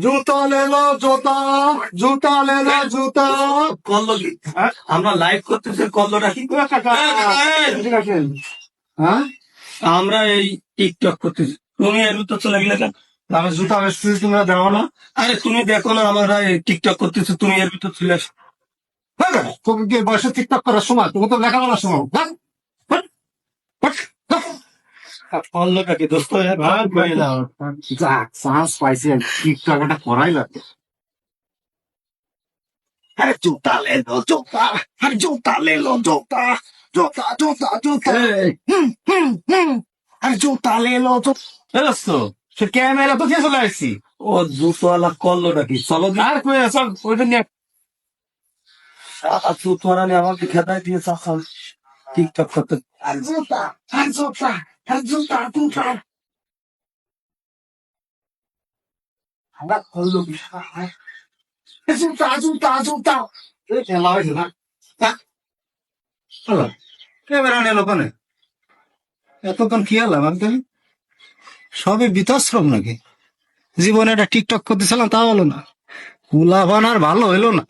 জুতা লেলো জুতা, জুতা লেলো জুতা। কল্লো কি আমরা লাইভ করতেছি, কল্লোটা কি? হ্যাঁ, আমরা এই টিকটক করতেছি, তুমি এর ভিতর চলে গেলে কেন? আমি জুতা বেচতেছি, তোমরা দেওয়া না। আরে তুমি দেখো না, আমরা এই টিকটক করতেছি, তুমি এর ভিতর চলে আসো। হ্যাঁ, তোকে কি বয়সে টিকটক করার সময়? তোকে তো লেখাপড়ার সময়। হ্যাঁ, হ্যাঁ, হ্যাঁ। কল্লোটা কি দোস্ত? যাক, চান্স পাইছি, টিকটক এটা করাই লাগবে। আরে জুতা লেলো জুতা, আরে জুতা লেলো জুতা, জুতা জুতা জুতা। আরে জুতা লেলো জুতা। দোস্ত, সে ক্যামেরা তো দিয়ে চলে আসছি। ও জুতোয়ালা কল্লোটা কি? চলো দি। আর কই চল, ওইটা নিয়ে। জুতোয়ালা নিয়ে আমাকে খেদাই দিয়ে চাষাল টিকটক করতে। আর জুতা, আর জুতা, আর জুতা জুতা। আমরা করলো বিষয়। জুতা জুতা জুতা। এই খেলা হয়েছে না? ক্যামেরা নিয়ে লোকানে এতক্ষণ কি হলাম একদম সবে বীতশ্রম নাকি? জীবনে একটা টিকটক করতেছিলাম তা হলো না, কুলাবান আর ভালো হইলো না।